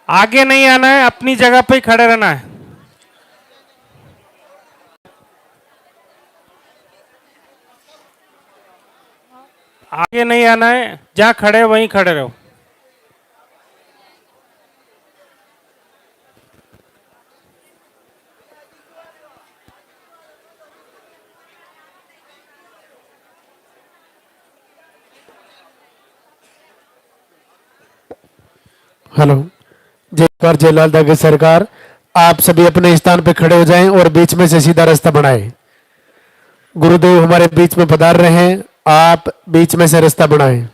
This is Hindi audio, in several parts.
आगे नहीं आना है, अपनी जगह पे ही खड़े रहना है। आगे नहीं आना है, जहां खड़े हो वहीं खड़े रहो। हेलो। जयकार जयलाल दगे सरकार। आप सभी अपने स्थान पे खड़े हो जाएं और बीच में से सीधा रास्ता बनाएं। गुरुदेव हमारे बीच में पधार रहे हैं, आप बीच में से रास्ता बनाएं।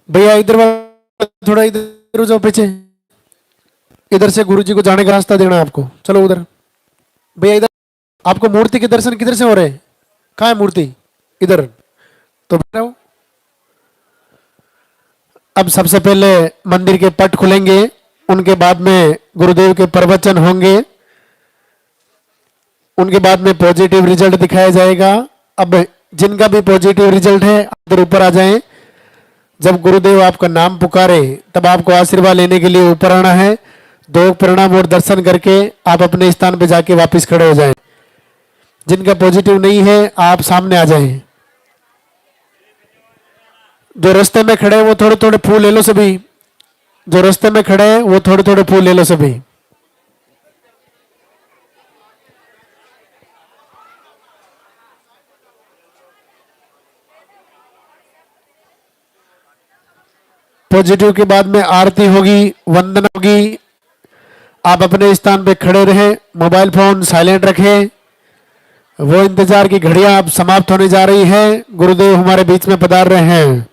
भैया इधर थोड़ा इधर जाओ पीछे। इधर से गुरुजी को जाने का रास्ता देना है आपको, चलो उधर। भैया इधर आपको मूर्ति के दर्शन किधर से हो रहे हैं? कहाँ है मूर्ति? इधर तो बैठो। अब सबसे पहले मंदिर के पट खुलेंगे, उनके बाद में गुरुदेव के प्रवचन होंगे, उनके बाद में पॉजिटिव रिजल्ट दिखाया जाएगा। अब जिनका भी पॉजिटिव रिजल्ट है इधर ऊपर आ जाएं। जब गुरुदेव आपका नाम पुकारे तब आपको आशीर्वाद लेने के लिए ऊपर आना है। दो प्रणाम और दर्शन करके आप अपने स्थान पे जाके वापस खड़े हो जाएं। जिनका पॉजिटिव नहीं है आप सामने आ जाएं। जो रास्ते में खड़े हैं वो थोड़े थोड़े फूल ले लो सभी। जो रास्ते में खड़े हैं वो थोड़े थोड़े फूल ले लो सभी। पॉजिटिव के बाद में आरती होगी, वंदना होगी। आप अपने स्थान पे खड़े रहें, मोबाइल फोन साइलेंट रखें। वो इंतजार की घड़ियां अब समाप्त होने जा रही है। गुरुदेव हमारे बीच में पधार रहे हैं।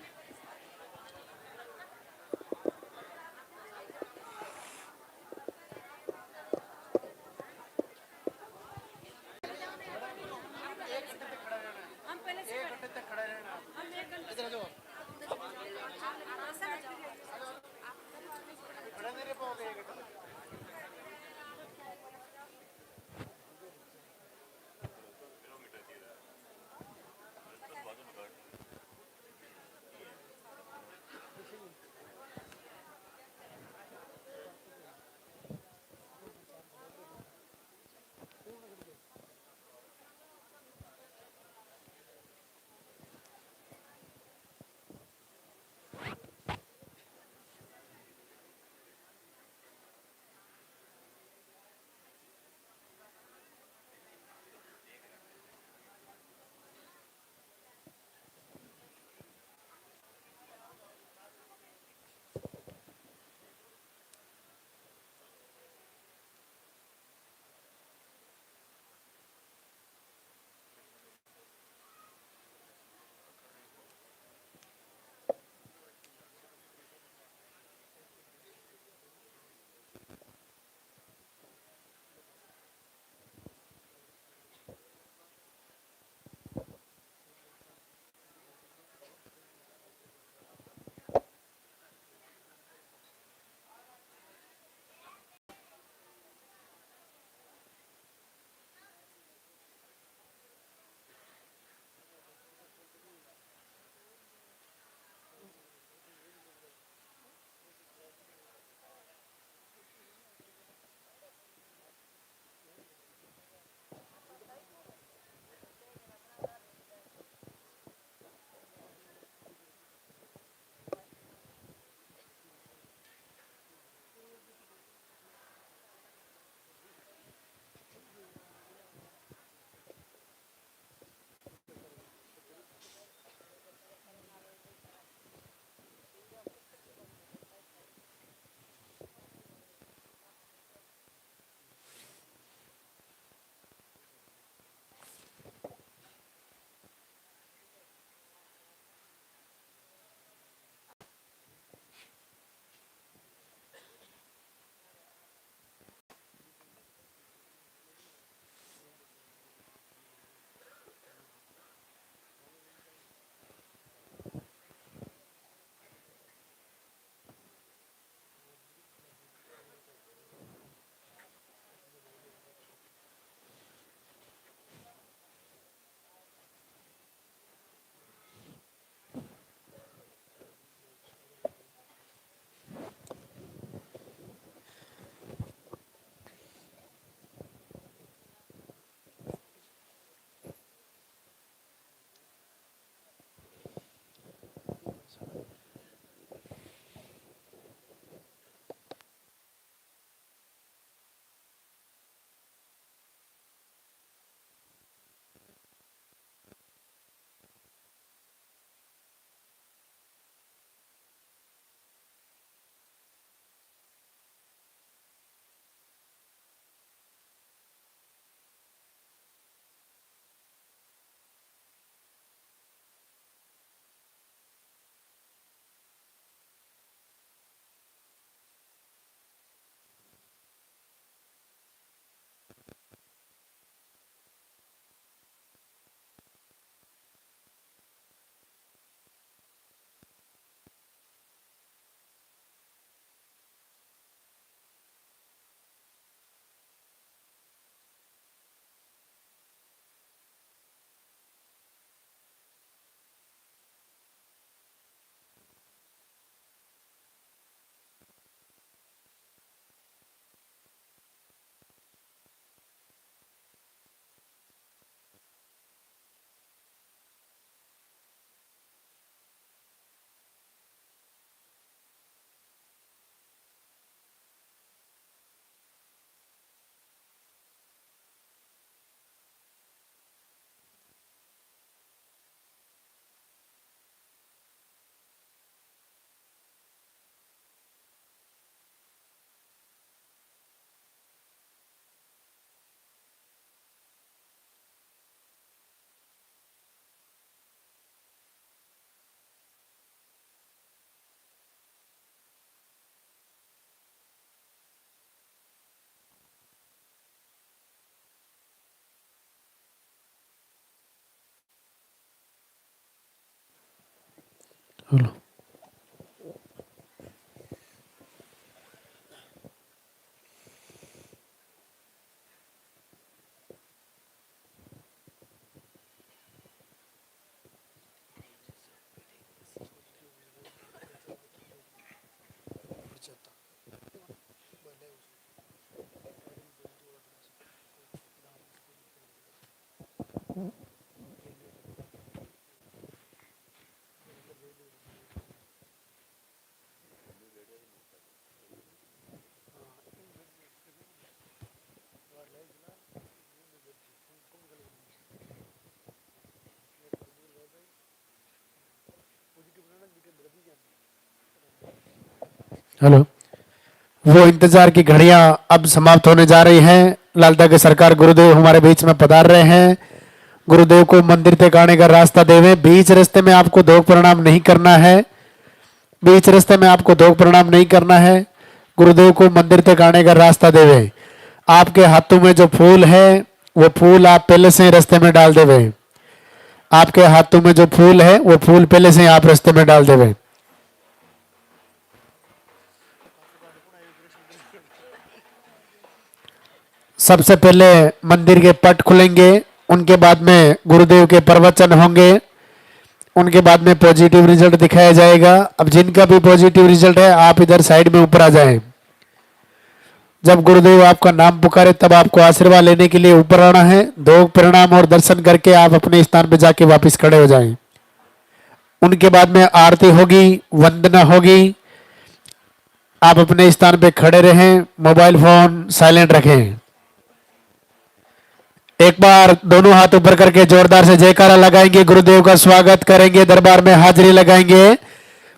बोलो। हेलो। वो इंतजार की घड़ियां अब समाप्त होने जा रही हैं। लालता के सरकार गुरुदेव हमारे बीच में पधार रहे हैं। गुरुदेव को मंदिर तक आने का रास्ता देवे। बीच रास्ते में आपको दो प्रणाम नहीं करना है। बीच रास्ते में आपको दो प्रणाम नहीं करना है। गुरुदेव को मंदिर तक आने का रास्ता देवे। आपके हाथों में जो फूल है वो फूल आप पहले से रास्ते में डाल देवे। आपके हाथों में जो फूल है वो फूल पहले से आप रास्ते में डाल देवे। सबसे पहले मंदिर के पट खुलेंगे, उनके बाद में गुरुदेव के प्रवचन होंगे, उनके बाद में पॉजिटिव रिजल्ट दिखाया जाएगा। अब जिनका भी पॉजिटिव रिजल्ट है आप इधर साइड में ऊपर आ जाएं। जब गुरुदेव आपका नाम पुकारे तब आपको आशीर्वाद लेने के लिए ऊपर आना है। दो प्रणाम और दर्शन करके आप अपने स्थान पर जाके वापस खड़े हो जाएं। उनके बाद में आरती होगी, वंदना होगी। आप अपने स्थान पे खड़े रहें, मोबाइल फोन साइलेंट रखें। एक बार दोनों हाथ ऊपर करके जोरदार से जयकारा लगाएंगे, गुरुदेव का स्वागत करेंगे, दरबार में हाजिरी लगाएंगे।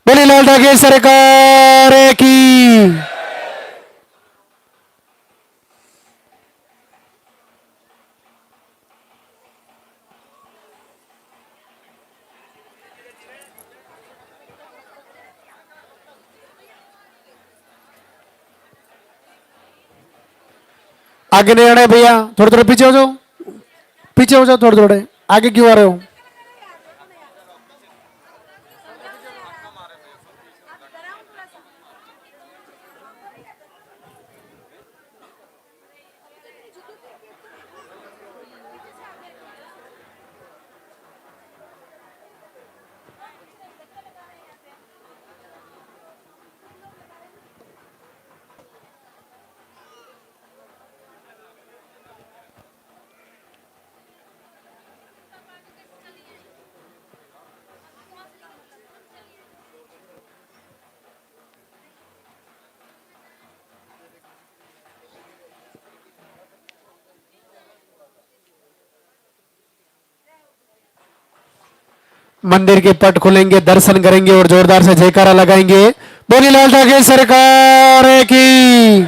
बोले लालता की सरकार की। आगे नहीं आना है भैया, थोड़े थोड़े पीछे हो जाओ। पीछे हो जाओ थोड़े थोड़े। आगे क्यों आ रहे हो? मंदिर के पट खुलेंगे, दर्शन करेंगे और जोरदार से जयकारा लगाएंगे। बोली लालता की सरकार की।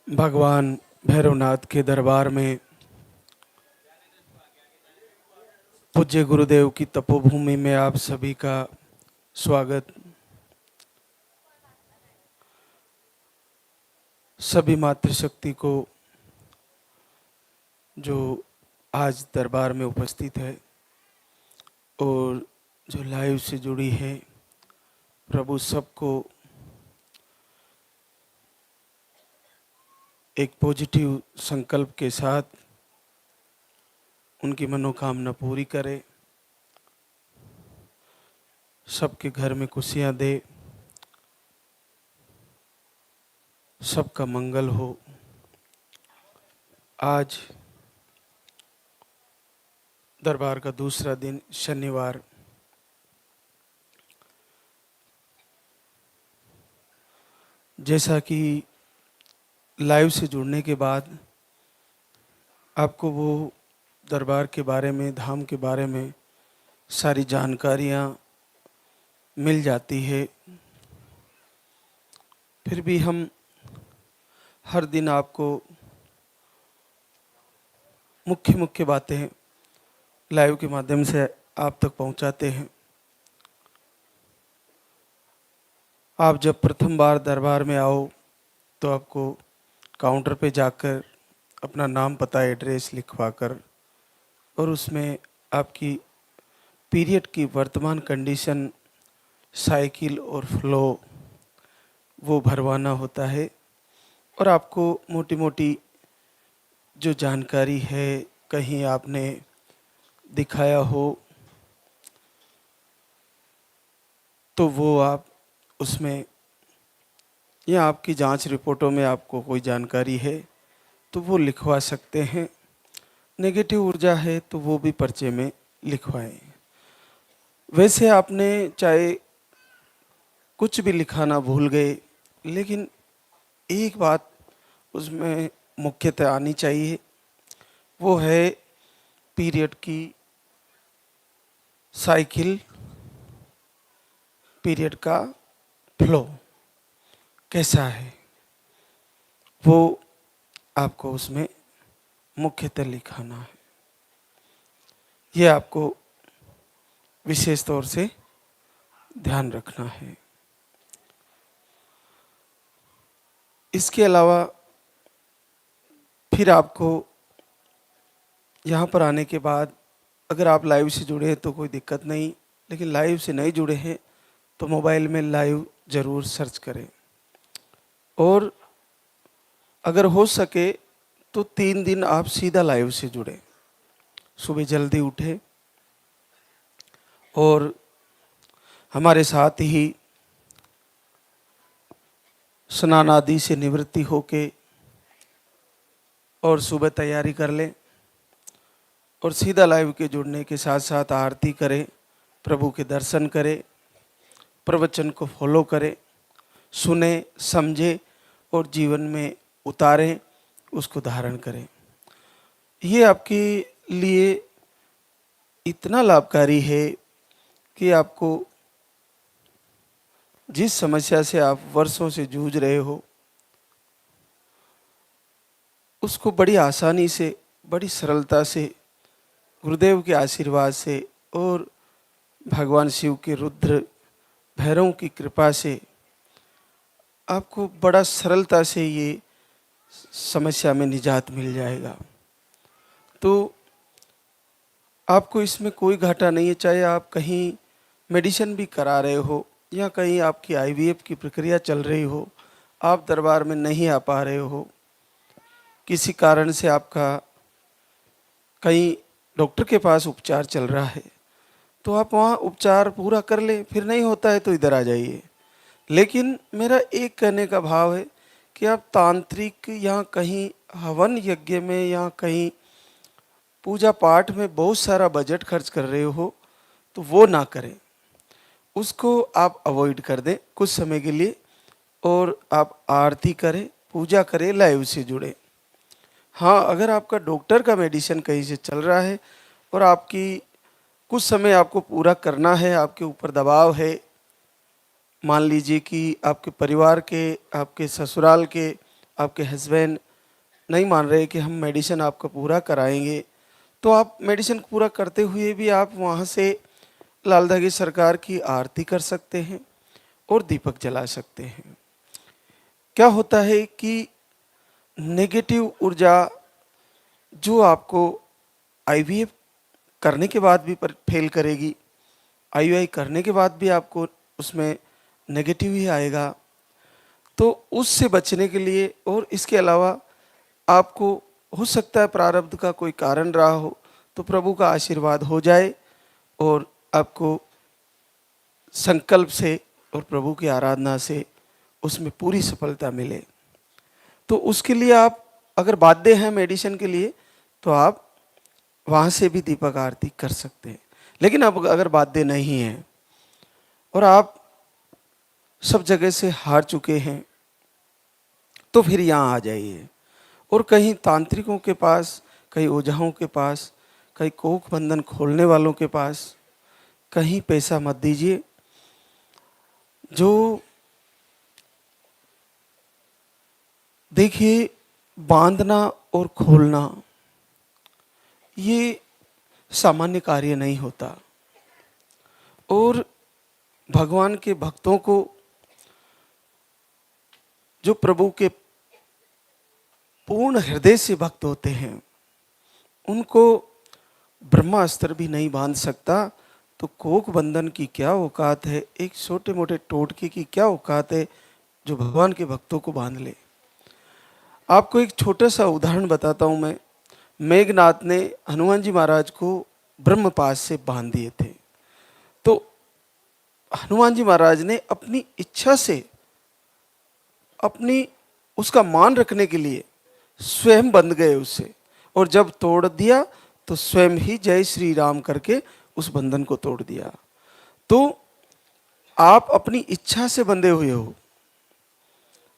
भगवान भैरवनाथ के दरबार में पूज्य गुरुदेव की तपोभूमि में आप सभी का स्वागत। सभी मातृशक्ति को जो आज दरबार में उपस्थित है और जो लाइव से जुड़ी है, प्रभु सबको एक पॉजिटिव संकल्प के साथ उनकी मनोकामना पूरी करे, सबके घर में खुशियां दे, सबका मंगल हो। आज दरबार का दूसरा दिन शनिवार, जैसा कि लाइव से जुड़ने के बाद आपको वो दरबार के बारे में, धाम के बारे में सारी जानकारियाँ मिल जाती है, फिर भी हम हर दिन आपको मुख्य मुख्य बातें लाइव के माध्यम से आप तक पहुंचाते हैं। आप जब प्रथम बार दरबार में आओ तो आपको काउंटर पे जाकर अपना नाम, पता, एड्रेस लिखवाकर और उसमें आपकी पीरियड की वर्तमान कंडीशन, साइकिल और फ्लो वो भरवाना होता है। और आपको मोटी मोटी जो जानकारी है, कहीं आपने दिखाया हो तो वो आप उसमें, या आपकी जांच रिपोर्टों में आपको कोई जानकारी है तो वो लिखवा सकते हैं। नेगेटिव ऊर्जा है तो वो भी पर्चे में लिखवाएं। वैसे आपने चाहे कुछ भी लिखाना भूल गए, लेकिन एक बात उसमें मुख्यतः आनी चाहिए, वो है पीरियड की साइकिल, पीरियड का फ्लो कैसा है, वो आपको उसमें मुख्यतः लिखाना है। ये आपको विशेष तौर से ध्यान रखना है। इसके अलावा फिर आपको यहाँ पर आने के बाद, अगर आप लाइव से जुड़े हैं तो कोई दिक्कत नहीं, लेकिन लाइव से नहीं जुड़े हैं तो मोबाइल में लाइव ज़रूर सर्च करें। और अगर हो सके तो 3 दिन आप सीधा लाइव से जुड़े। सुबह जल्दी उठे और हमारे साथ ही स्नान आदि से निवृत्ति होके और सुबह तैयारी कर लें और सीधा लाइव के जुड़ने के साथ साथ आरती करें, प्रभु के दर्शन करें, प्रवचन को फॉलो करें, सुने, समझे और जीवन में उतारें, उसको धारण करें। ये आपके लिए इतना लाभकारी है कि आपको जिस समस्या से आप वर्षों से जूझ रहे हो उसको बड़ी आसानी से, बड़ी सरलता से, गुरुदेव के आशीर्वाद से और भगवान शिव के रुद्र भैरव की कृपा से आपको बड़ा सरलता से ये समस्या में निजात मिल जाएगा। तो आपको इसमें कोई घाटा नहीं है, चाहे आप कहीं मेडिसिन भी करा रहे हो या कहीं आपकी आईवीएफ की प्रक्रिया चल रही हो, आप दरबार में नहीं आ पा रहे हो, किसी कारण से आपका कहीं डॉक्टर के पास उपचार चल रहा है, तो आप वहाँ उपचार पूरा कर लें, फिर नहीं होता है तो इधर आ जाइए। लेकिन मेरा एक कहने का भाव है कि आप तांत्रिक या कहीं हवन यज्ञ में या कहीं पूजा पाठ में बहुत सारा बजट खर्च कर रहे हो तो वो ना करें, उसको आप अवॉइड कर दें कुछ समय के लिए और आप आरती करें, पूजा करें, लाइव से जुड़े। हाँ, अगर आपका डॉक्टर का मेडिसिन कहीं से चल रहा है और आपकी कुछ समय आपको पूरा करना है, आपके ऊपर दबाव है, मान लीजिए कि आपके परिवार के, आपके ससुराल के, आपके हस्बैंड नहीं मान रहे कि हम मेडिसिन आपका पूरा कराएंगे, तो आप मेडिसिन पूरा करते हुए भी आप वहाँ से लाल धागे सरकार की आरती कर सकते हैं और दीपक जला सकते हैं। क्या होता है कि नेगेटिव ऊर्जा जो आपको आईवीएफ करने के बाद भी फेल करेगी, आईयूआई करने के बाद भी आपको उसमें नेगेटिव ही आएगा, तो उससे बचने के लिए, और इसके अलावा आपको हो सकता है प्रारब्ध का कोई कारण रहा हो तो प्रभु का आशीर्वाद हो जाए और आपको संकल्प से और प्रभु की आराधना से उसमें पूरी सफलता मिले। तो उसके लिए आप अगर बाध्य हैं मेडिसिन के लिए तो आप वहाँ से भी दीपक आरती कर सकते हैं। लेकिन अब अगर बाध्य नहीं हैं और आप सब जगह से हार चुके हैं तो फिर यहाँ आ जाइए और कहीं तांत्रिकों के पास, कहीं ओझाओं के पास, कहीं कोख बंधन खोलने वालों के पास कहीं पैसा मत दीजिए। जो देखिए, बांधना और खोलना ये सामान्य कार्य नहीं होता और भगवान के भक्तों को, जो प्रभु के पूर्ण हृदय से भक्त होते हैं, उनको ब्रह्मास्त्र भी नहीं बांध सकता। तो कोक बंधन की क्या औकात है, एक छोटे मोटे टोटके की क्या औकात है जो भगवान के भक्तों को बांध ले। आपको एक छोटा सा उदाहरण बताता हूँ मैं। मेघनाथ ने हनुमान जी महाराज को ब्रह्मपाश से बांध दिए थे। तो हनुमान जी महाराज ने अपनी इच्छा से, अपनी उसका मान रखने के लिए स्वयं बंध गए उससे, और जब तोड़ दिया तो स्वयं ही जय श्री राम करके उस बंधन को तोड़ दिया। तो आप अपनी इच्छा से बंधे हुए हो।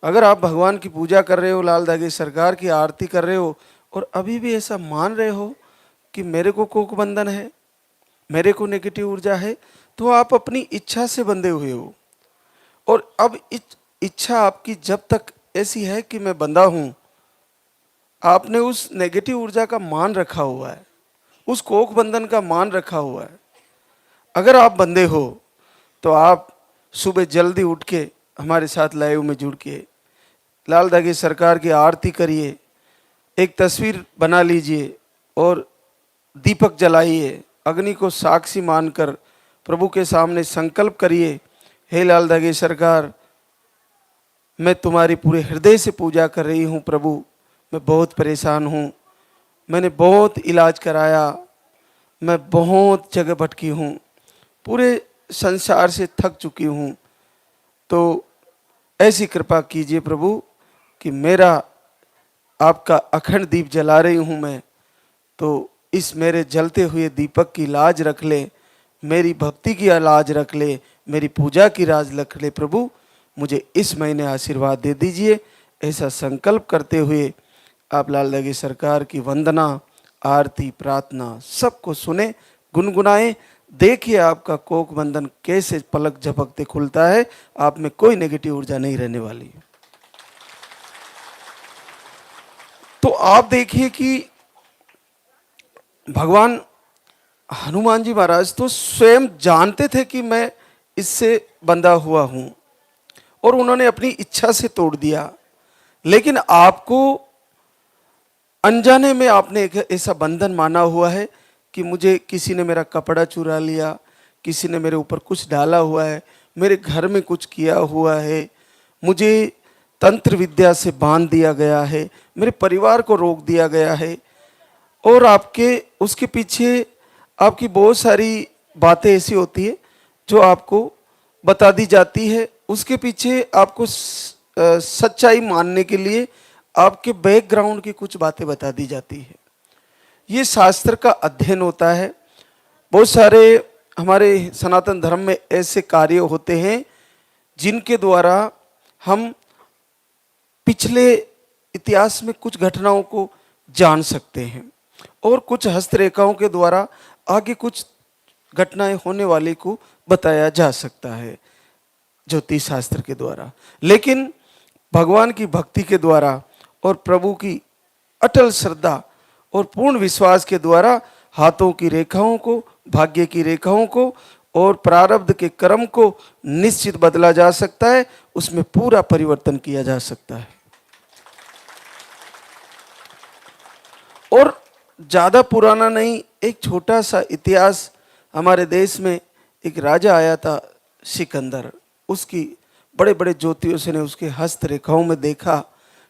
अगर आप भगवान की पूजा कर रहे हो, लाल धागे सरकार की आरती कर रहे हो और अभी भी ऐसा मान रहे हो कि मेरे को कोक बंधन है, मेरे को नेगेटिव ऊर्जा है, तो आप अपनी इच्छा से बंधे हुए हो। और अब इच्छा आपकी जब तक ऐसी है कि मैं बंधा हूं, आपने उस नेगेटिव ऊर्जा का मान रखा हुआ है, उस कोक बंधन का मान रखा हुआ है। अगर आप बंधे हो तो आप सुबह जल्दी उठ के हमारे साथ लाइव में जुड़ के लाल धागे सरकार की आरती करिए, एक तस्वीर बना लीजिए और दीपक जलाइए, अग्नि को साक्षी मानकर प्रभु के सामने संकल्प करिए, हे लाल धागे सरकार, मैं तुम्हारी पूरे हृदय से पूजा कर रही हूँ प्रभु, मैं बहुत परेशान हूँ, मैंने बहुत इलाज कराया, मैं बहुत जगह भटकी हूँ, पूरे संसार से थक चुकी हूँ, तो ऐसी कृपा कीजिए प्रभु कि मेरा आपका अखंड दीप जला रही हूँ मैं, तो इस मेरे जलते हुए दीपक की लाज रख ले, मेरी भक्ति की लाज रख ले, मेरी पूजा की राज रख ले प्रभु, मुझे इस महीने आशीर्वाद दे दीजिए। ऐसा संकल्प करते हुए आप लाल धागे सरकार की वंदना, आरती, प्रार्थना सबको सुने, गुनगुनाएं, देखिए आपका कोक बंधन कैसे पलक झपकते खुलता है। आप में कोई नेगेटिव ऊर्जा नहीं रहने वाली। तो आप देखिए कि भगवान हनुमान जी महाराज तो स्वयं जानते थे कि मैं इससे बंधा हुआ हूं और उन्होंने अपनी इच्छा से तोड़ दिया। लेकिन आपको अनजाने में आपने एक ऐसा बंधन माना हुआ है कि मुझे किसी ने मेरा कपड़ा चुरा लिया, किसी ने मेरे ऊपर कुछ डाला हुआ है, मेरे घर में कुछ किया हुआ है, मुझे तंत्र विद्या से बांध दिया गया है, मेरे परिवार को रोक दिया गया है। और आपके उसके पीछे आपकी बहुत सारी बातें ऐसी होती है जो आपको बता दी जाती है। उसके पीछे आपको सच्चाई मानने के लिए आपके बैकग्राउंड की कुछ बातें बता दी जाती है। ये शास्त्र का अध्ययन होता है। बहुत सारे हमारे सनातन धर्म में ऐसे कार्य होते हैं जिनके द्वारा हम पिछले इतिहास में कुछ घटनाओं को जान सकते हैं और कुछ हस्तरेखाओं के द्वारा आगे कुछ घटनाएं होने वाली को बताया जा सकता है ज्योतिष शास्त्र के द्वारा। लेकिन भगवान की भक्ति के द्वारा और प्रभु की अटल श्रद्धा और पूर्ण विश्वास के द्वारा हाथों की रेखाओं को, भाग्य की रेखाओं को और प्रारब्ध के कर्म को निश्चित बदला जा सकता है, उसमें पूरा परिवर्तन किया जा सकता है। और ज्यादा पुराना नहीं, एक छोटा सा इतिहास, हमारे देश में एक राजा आया था सिकंदर। उसकी बड़े बड़े ज्योतिषियों से ने उसके हस्त रेखाओं में देखा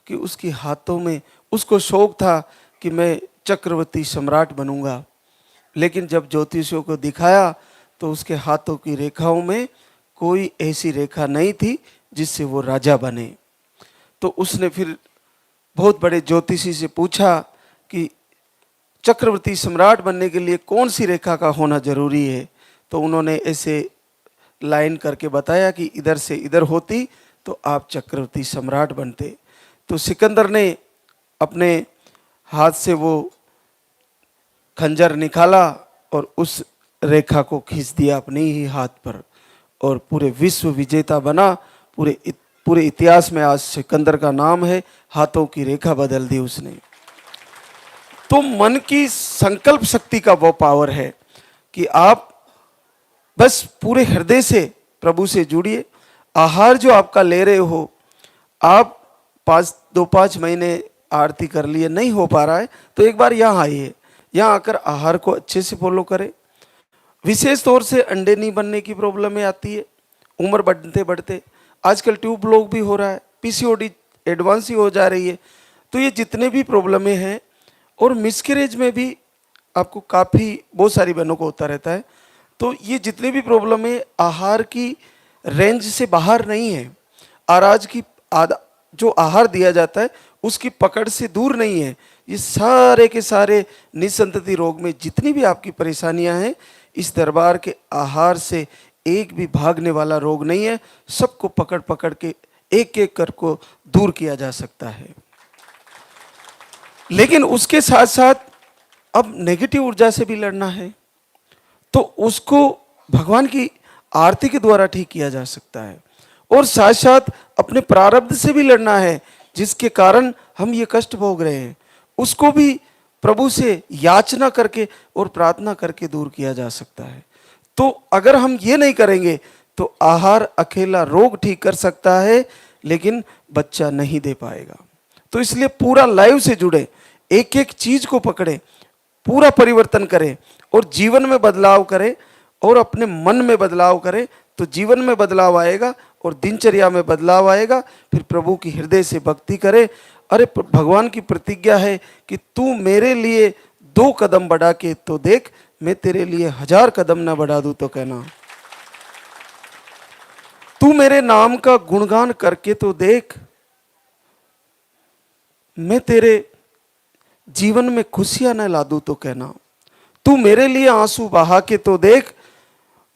कि उसके हाथों में, उसको शौक था कि मैं चक्रवर्ती सम्राट बनूंगा। लेकिन जब ज्योतिषियों को दिखाया तो उसके हाथों की रेखाओं में कोई ऐसी रेखा नहीं थी जिससे वो राजा बने। तो उसने फिर बहुत बड़े ज्योतिषी से पूछा कि चक्रवर्ती सम्राट बनने के लिए कौन सी रेखा का होना जरूरी है। तो उन्होंने ऐसे लाइन करके बताया कि इधर से इधर होती तो आप चक्रवर्ती सम्राट बनते। तो सिकंदर ने अपने हाथ से वो खंजर निकाला और उस रेखा को खींच दिया अपने ही हाथ पर और पूरे विश्व विजेता बना। पूरे इतिहास में आज सिकंदर का नाम है, हाथों की रेखा बदल दी उसने। तो मन की संकल्प शक्ति का वो पावर है कि आप बस पूरे हृदय से प्रभु से जुड़िए। आहार जो आपका ले रहे हो, आप 2-5 महीने आरती कर लिए, नहीं हो पा रहा है तो एक बार यहाँ आइए, यहाँ आकर आहार को अच्छे से फॉलो करें। विशेष तौर से अंडे नहीं बनने की प्रॉब्लम आती है उम्र बढ़ते बढ़ते। आजकल ट्यूब ब्लॉक भी हो रहा है, पीसीओडी एडवांस ही हो जा रही है। तो ये जितने भी प्रॉब्लमें हैं, और मिसकैरेज में भी आपको काफ़ी बहुत सारी बहनों को होता रहता है। तो ये जितने भी प्रॉब्लम है आहार की रेंज से बाहर नहीं है। आराज की जो आहार दिया जाता है उसकी पकड़ से दूर नहीं है। ये सारे के सारे निसंतति रोग में जितनी भी आपकी परेशानियां हैं, इस दरबार के आहार से एक भी भागने वाला रोग नहीं है। सबको पकड़ पकड़ के एक एक कर को दूर किया जा सकता है। लेकिन उसके साथ साथ अब नेगेटिव ऊर्जा से भी लड़ना है, तो उसको भगवान की आरती के द्वारा ठीक किया जा सकता है। और साथ साथ अपने प्रारब्ध से भी लड़ना है, जिसके कारण हम ये कष्ट भोग रहे हैं, उसको भी प्रभु से याचना करके और प्रार्थना करके दूर किया जा सकता है। तो अगर हम ये नहीं करेंगे तो आहार अकेला रोग ठीक कर सकता है, लेकिन बच्चा नहीं दे पाएगा। तो इसलिए पूरा लाइव से जुड़े, एक एक चीज को पकड़े, पूरा परिवर्तन करें और जीवन में बदलाव करें और अपने मन में बदलाव करें, तो जीवन में बदलाव आएगा और दिनचर्या में बदलाव आएगा। फिर प्रभु की हृदय से भक्ति करें। अरे भगवान की प्रतिज्ञा है कि तू मेरे लिए 2 कदम बढ़ा के तो देख, मैं तेरे लिए 1000 कदम ना बढ़ा दूं तो कहना। तू मेरे नाम का गुणगान करके तो देख, मैं तेरे जीवन में खुशियां न ला दूं तो कहना। तू मेरे लिए आंसू बहा के तो देख,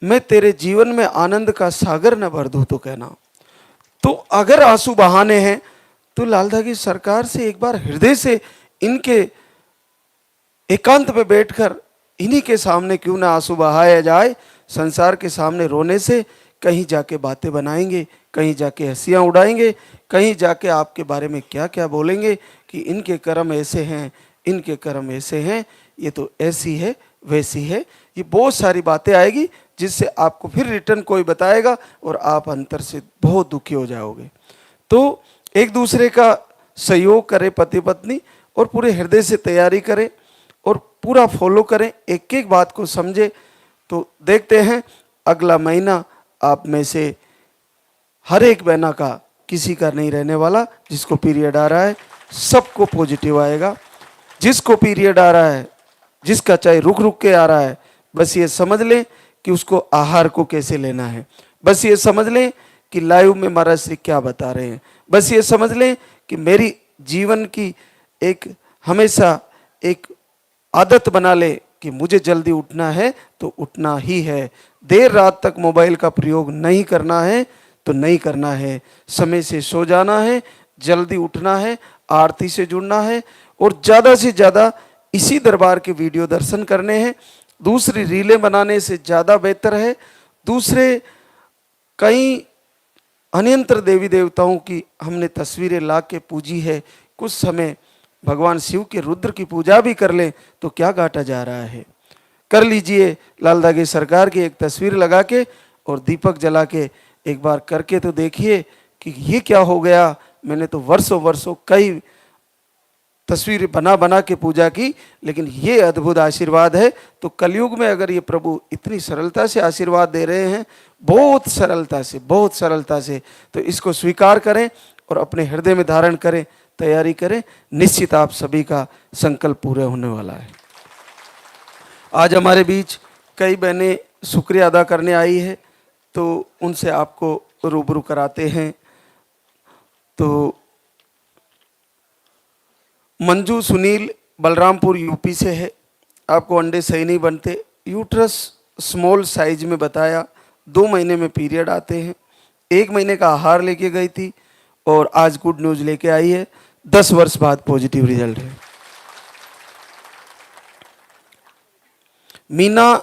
मैं तेरे जीवन में आनंद का सागर न भर दूं तो कहना। तो अगर आंसू बहाने हैं तो लालधा की सरकार से एक बार हृदय से इनके एकांत में बैठकर इन्हीं के सामने क्यों ना आंसू बहाया जाए। संसार के सामने रोने से कहीं जाके बातें बनाएंगे, कहीं जाके हंसियां उड़ाएंगे, कहीं जाके आपके बारे में क्या क्या बोलेंगे कि इनके कर्म ऐसे हैं, इनके कर्म ऐसे हैं, ये तो ऐसी है वैसी है। ये बहुत सारी बातें आएगी जिससे आपको फिर रिटर्न कोई बताएगा और आप अंतर से बहुत दुखी हो जाओगे। तो एक दूसरे का सहयोग करें पति पत्नी, और पूरे हृदय से तैयारी करें और पूरा फॉलो करें, एक एक बात को समझे। तो देखते हैं अगला महीना आप में से हर एक बहना का, किसी का नहीं रहने वाला। जिसको पीरियड आ रहा है सबको पॉजिटिव आएगा। जिसको पीरियड आ रहा है, जिसका चाहे रुक रुक के आ रहा है, बस ये समझ लें कि उसको आहार को कैसे लेना है। बस ये समझ लें कि लाइव में महाराज श्री क्या बता रहे हैं। बस ये समझ लें कि मेरी जीवन की एक हमेशा एक आदत बना ले कि मुझे जल्दी उठना है तो उठना ही है। देर रात तक मोबाइल का प्रयोग नहीं करना है तो नहीं करना है। समय से सो जाना है, जल्दी उठना है, आरती से जुड़ना है और ज़्यादा से ज़्यादा इसी दरबार के वीडियो दर्शन करने हैं। दूसरी रीलें बनाने से ज़्यादा बेहतर है। दूसरे कई अनियंत्र देवी देवताओं की हमने तस्वीरें ला के पूजी है। कुछ समय भगवान शिव के रुद्र की पूजा भी कर लें तो क्या घाटा जा रहा है। कर लीजिए लालधा की सरकार की एक तस्वीर लगा के और दीपक जला के एक बार करके तो देखिए कि ये क्या हो गया। मैंने तो वर्षों वर्षों कई तस्वीर बना बना के पूजा की, लेकिन ये अद्भुत आशीर्वाद है। तो कलयुग में अगर ये प्रभु इतनी सरलता से आशीर्वाद दे रहे हैं, बहुत सरलता से, तो इसको स्वीकार करें और अपने हृदय में धारण करें, तैयारी करें। निश्चित आप सभी का संकल्प पूरा होने वाला है। आज हमारे बीच कई बहनें शुक्रिया अदा करने आई है, तो उनसे आपको रूबरू कराते हैं। तो मंजू सुनील बलरामपुर यूपी से है। आपको अंडे सही नहीं बनते, यूट्रस स्मॉल साइज में बताया, 2 महीने में पीरियड आते हैं, 1 महीने का आहार लेके गई थी और आज गुड न्यूज़ लेके आई है, 10 वर्ष बाद पॉजिटिव रिजल्ट है। मीना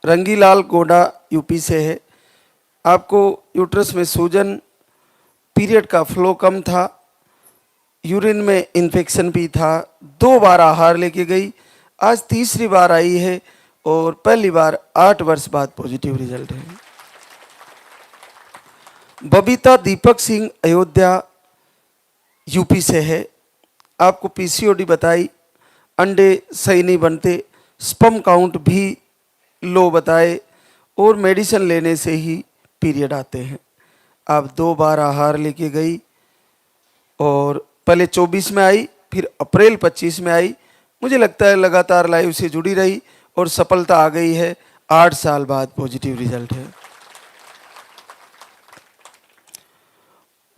रंगीलाल गोडा यूपी से है। आपको यूट्रस में सूजन, पीरियड का फ्लो कम था, यूरिन में इन्फेक्शन भी था, 2 बार आहार लेके गई, आज तीसरी बार आई है और पहली बार 8 वर्ष बाद पॉजिटिव रिजल्ट है। बबीता दीपक सिंह अयोध्या यूपी से है। आपको पीसीओडी बताई, अंडे सही नहीं बनते, स्पर्म काउंट भी लो बताए और मेडिसिन लेने से ही पीरियड आते हैं। आप 2 बार आहार लेके गई और पहले 24 में आई, फिर अप्रैल 25 में आई। मुझे लगता है लगातार लाइव से जुड़ी रही और सफलता आ गई है। 8 साल बाद पॉजिटिव रिजल्ट है।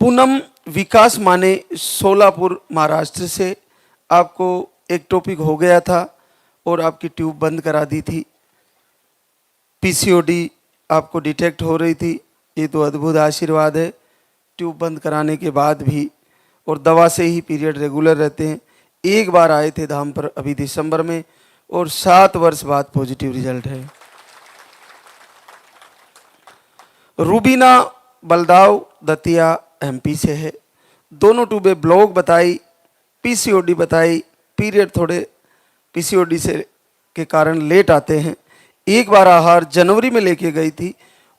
पूनम विकास माने सोलापुर महाराष्ट्र से। आपको एक्टोपिक हो गया था और आपकी ट्यूब बंद करा दी थी, पीसीओडी आपको डिटेक्ट हो रही थी। ये तो अद्भुत आशीर्वाद है, ट्यूब बंद कराने के बाद भी और दवा से ही पीरियड रेगुलर रहते हैं। 1 बार आए थे धाम पर अभी दिसंबर में और 7 वर्ष बाद पॉजिटिव रिजल्ट है। रूबीना बलदाव दतिया एमपी से है। दोनों ट्यूबें ब्लॉक बताई, पीसीओडी बताई, पीरियड थोड़े पीसीओडी से के कारण लेट आते हैं। 1 बार आहार जनवरी में लेके गई थी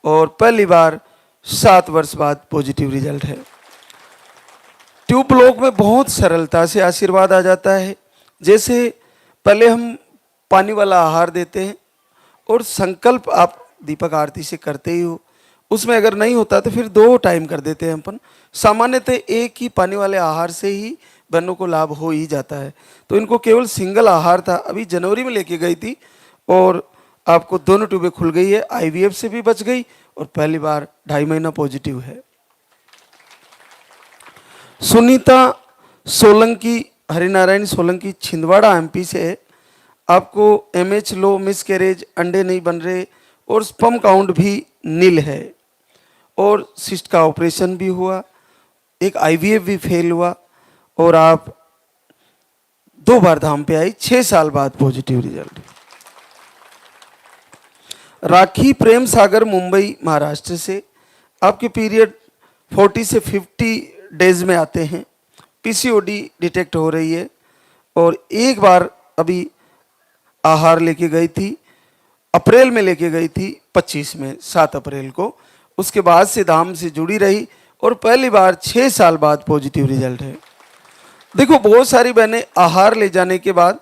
और पहली बार 7 वर्ष बाद पॉजिटिव रिजल्ट है। ट्यूब ब्लॉक में बहुत सरलता से आशीर्वाद आ जाता है। जैसे पहले हम पानी वाला आहार देते हैं और संकल्प आप दीपक आरती से करते ही हो, उसमें अगर नहीं होता तो फिर 2 टाइम कर देते हैं अपन। सामान्यतः एक ही पानी वाले आहार से ही बहनों को लाभ हो ही जाता है, तो इनको केवल सिंगल आहार था। अभी जनवरी में लेके गई थी और आपको दोनों ट्यूबें खुल गई है, आईवीएफ से भी बच गई और पहली बार 2.5 महीना पॉजिटिव है। सुनीता सोलंकी, हरिनारायण सोलंकी छिंदवाड़ा एमपी से है। आपको एमएच लो, मिसकैरेज, अंडे नहीं बन रहे और स्पर्म काउंट भी नील है और सिस्ट का ऑपरेशन भी हुआ, एक आईवीएफ भी फेल हुआ और आप 2 बार धाम पे आई, 6 साल बाद पॉजिटिव रिजल्ट। राखी प्रेम सागर मुंबई महाराष्ट्र से। आपके पीरियड 40 से 50 डेज में आते हैं, पीसीओडी डिटेक्ट हो रही है और 1 बार अभी आहार लेके गई थी, अप्रैल में लेके गई थी 25 में, 7 अप्रैल को। उसके बाद से धाम से जुड़ी रही और पहली बार 6 साल बाद पॉजिटिव रिजल्ट है। देखो, बहुत सारी बहनें आहार ले जाने के बाद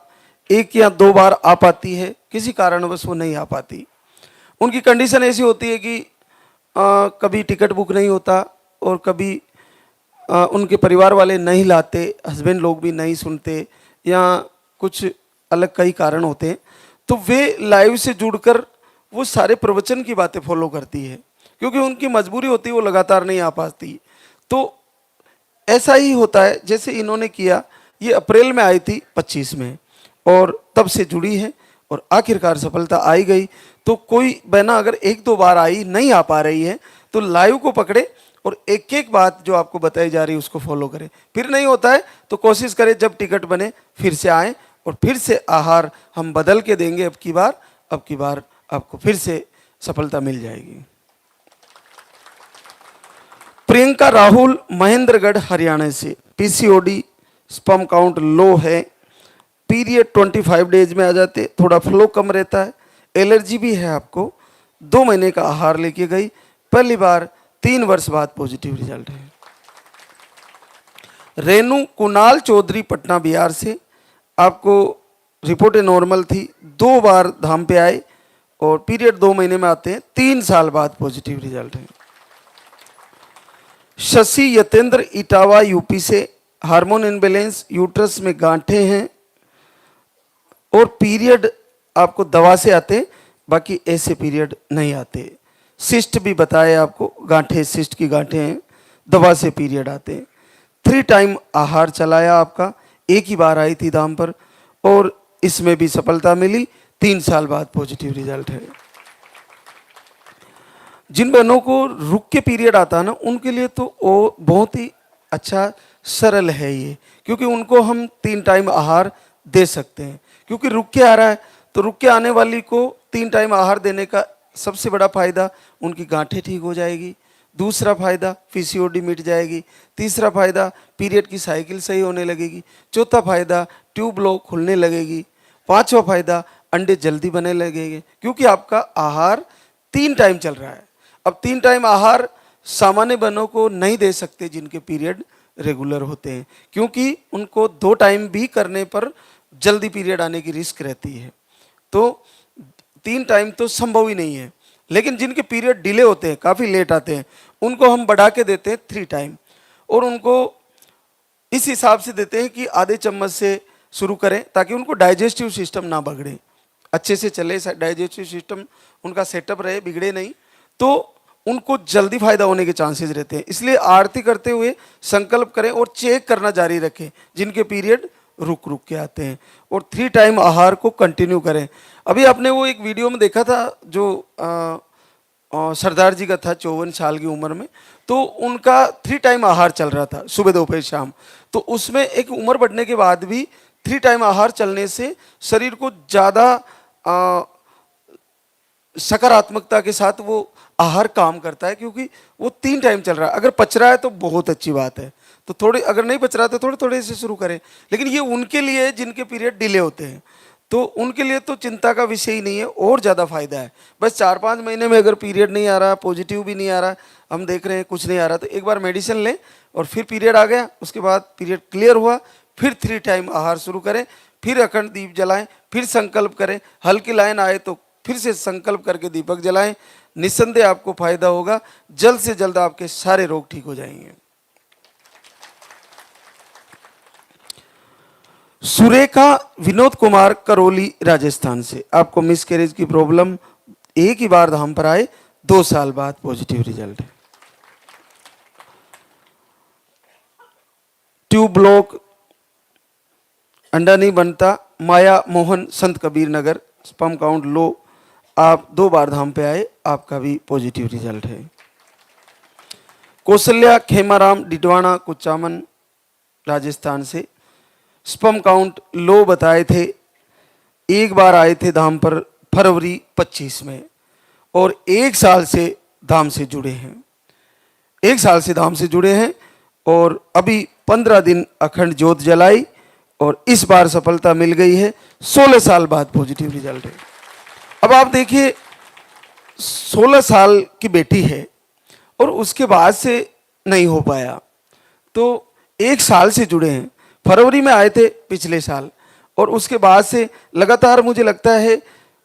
1 या 2 बार आ पाती है, किसी कारणवश वो नहीं आ पाती। उनकी कंडीशन ऐसी होती है कि कभी टिकट बुक नहीं होता और कभी उनके परिवार वाले नहीं लाते, हस्बैंड लोग भी नहीं सुनते या कुछ अलग कई कारण होते हैं, तो वे लाइव से जुड़कर वो सारे प्रवचन की बातें फॉलो करती है, क्योंकि उनकी मजबूरी होती है, वो लगातार नहीं आ पाती। तो ऐसा ही होता है जैसे इन्होंने किया। ये अप्रैल में आई थी 25 में और तब से जुड़ी है और आखिरकार सफलता आई गई। तो कोई बहना अगर 1-2 बार आई, नहीं आ पा रही है, तो लाइव को पकड़े और एक बात जो आपको बताई जा रही है उसको फॉलो करें। फिर नहीं होता है तो कोशिश करें जब टिकट बने फिर से आएँ और फिर से आहार हम बदल के देंगे। अब की बार आपको फिर से सफलता मिल जाएगी। प्रियंका राहुल महेंद्रगढ़ हरियाणा से। पीसीओडी, स्पर्म काउंट लो है, पीरियड 25 डेज में आ जाते, थोड़ा फ्लो कम रहता है, एलर्जी भी है आपको। 2 महीने का आहार लेके गई, पहली बार 3 वर्ष बाद पॉजिटिव रिजल्ट है। रेनू कुणाल चौधरी पटना बिहार से। आपको रिपोर्टें नॉर्मल थी, 2 बार धाम पे आए और पीरियड 2 महीने में आते हैं, 3 साल बाद पॉजिटिव रिजल्ट है। शशि यतेंद्र इटावा यूपी से। हार्मोन इनबैलेंस, यूट्रस में गांठें हैं और पीरियड आपको दवा से आते हैं, बाकी ऐसे पीरियड नहीं आते। सिस्ट भी बताए आपको, गांठें, सिस्ट की गांठें हैं, दवा से पीरियड आते हैं। 3 टाइम आहार चलाया आपका, एक ही बार आई थी दाम पर और इसमें भी सफलता मिली। 3 साल बाद पॉजिटिव रिजल्ट है। जिन बहनों को रुक के पीरियड आता है ना, उनके लिए तो वो बहुत ही अच्छा सरल है ये, क्योंकि उनको हम 3 टाइम आहार दे सकते हैं। क्योंकि रुक के आ रहा है तो रुक के आने वाली को 3 टाइम आहार देने का सबसे बड़ा फायदा, उनकी गांठें ठीक हो जाएगी। दूसरा फायदा, पीसीओडी मिट जाएगी। तीसरा फायदा, पीरियड की साइकिल सही होने लगेगी। चौथा फायदा, ट्यूब ब्लॉक खुलने लगेगी। पांचवा फायदा, अंडे जल्दी बनने लगेंगे, क्योंकि आपका आहार 3 टाइम चल रहा है। अब 3 टाइम आहार सामान्य बहनों को नहीं दे सकते जिनके पीरियड रेगुलर होते हैं, क्योंकि उनको 2 टाइम भी करने पर जल्दी पीरियड आने की रिस्क रहती है। तो 3 टाइम तो संभव ही नहीं है। लेकिन जिनके पीरियड डिले होते हैं, काफ़ी लेट आते हैं, उनको हम बढ़ा के देते हैं 3 टाइम, और उनको इस हिसाब से देते हैं कि आधे चम्मच से शुरू करें, ताकि उनको डाइजेस्टिव सिस्टम ना बिगड़े, अच्छे से चले, डाइजेस्टिव सिस्टम उनका सेटअप रहे, बिगड़े नहीं, तो उनको जल्दी फायदा होने के चांसेस रहते हैं। इसलिए आरती करते हुए संकल्प करें और चेक करना जारी रखें जिनके पीरियड रुक रुक के आते हैं, और 3 टाइम आहार को कंटिन्यू करें। अभी आपने वो एक वीडियो में देखा था जो सरदार जी का था 54 साल की उम्र में, तो उनका 3 टाइम आहार चल रहा था, सुबह दोपहर शाम। तो उसमें एक उम्र बढ़ने के बाद भी 3 टाइम आहार चलने से शरीर को ज़्यादा सकारात्मकता के साथ वो आहार काम करता है, क्योंकि वो 3 टाइम चल रहा है। अगर पच रहा है तो बहुत अच्छी बात है, तो थोड़े, अगर नहीं पच रहा तो थोड़े थोड़े से शुरू करें। लेकिन ये उनके लिए जिनके पीरियड डिले होते हैं, तो उनके लिए तो चिंता का विषय ही नहीं है, और ज़्यादा फायदा है। बस 4-5 महीने में अगर पीरियड नहीं आ रहा, पॉजिटिव भी नहीं आ रहा, हम देख रहे हैं कुछ नहीं आ रहा, तो एक बार मेडिसिन लें और फिर पीरियड आ गया, उसके बाद पीरियड क्लियर हुआ, फिर 3 टाइम आहार शुरू करें, फिर अखंड दीप जलाएं, फिर संकल्प करें। हल्की लाइन आए तो फिर से संकल्प करके दीपक जलाएं। निस्संदेह आपको फायदा होगा, जल्द से जल्द आपके सारे रोग ठीक हो जाएंगे। सुरेखा विनोद कुमार, करौली, राजस्थान से। आपको मिसकैरेज की प्रॉब्लम, एक ही बार धाम पर आए, 2 साल बाद पॉजिटिव रिजल्ट है। ट्यूब ब्लॉक, अंडा नहीं बनता, माया मोहन, संत Kabir Nagar, sperm count low, आप 2 बार धाम पे आए, आपका भी पॉजिटिव रिजल्ट है। कौशल्या खेमाराम, डिडवाना, कुचामन, राजस्थान से। स्पर्म काउंट लो बताए थे, एक बार आए थे धाम पर फरवरी 25 में, और 1 साल से धाम से जुड़े हैं, 1 साल से धाम से जुड़े हैं, और अभी 15 दिन अखंड ज्योत जलाई, और इस बार सफलता मिल गई है। 16 साल बाद पॉजिटिव रिजल्ट है। अब आप देखिए, 16 साल की बेटी है और उसके बाद से नहीं हो पाया, तो 1 साल से जुड़े हैं। फरवरी में आए थे पिछले साल, और उसके बाद से लगातार मुझे लगता है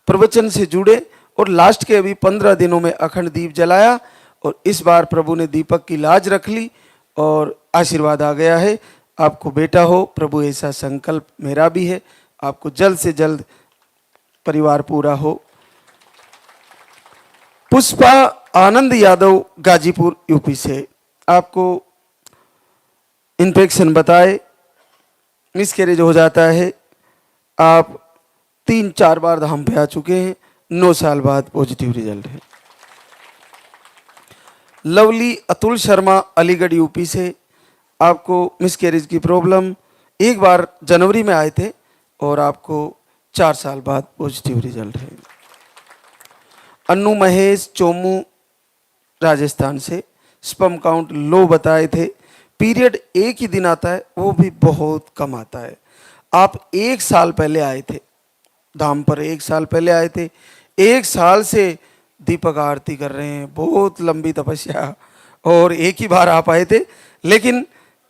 प्रवचन से जुड़े, और लास्ट के अभी 15 दिनों में अखंड दीप जलाया, और इस बार प्रभु ने दीपक की लाज रख ली और आशीर्वाद आ गया है। आपको बेटा हो, प्रभु ऐसा संकल्प मेरा भी है, आपको जल्द से जल्द परिवार पूरा हो। पुष्पा आनंद यादव, गाजीपुर, यूपी से। आपको इन्फेक्शन बताए, मिसकैरेज हो जाता है, आप 3-4 बार धाम पे आ चुके हैं, 9 साल बाद पॉजिटिव रिजल्ट है। लवली अतुल शर्मा, अलीगढ़, यूपी से। आपको मिसकैरेज की प्रॉब्लम, एक बार जनवरी में आए थे, और आपको 4 साल बाद पॉजिटिव रिजल्ट है। अन्नू महेश, चोमू, राजस्थान से। स्पर्म काउंट लो बताए थे, पीरियड एक ही दिन आता है, वो भी बहुत कम आता है। आप 1 साल पहले आए थे धाम पर, 1 साल पहले आए थे, 1 साल से दीपक आरती कर रहे हैं, बहुत लंबी तपस्या, और एक ही बार आप आए थे। लेकिन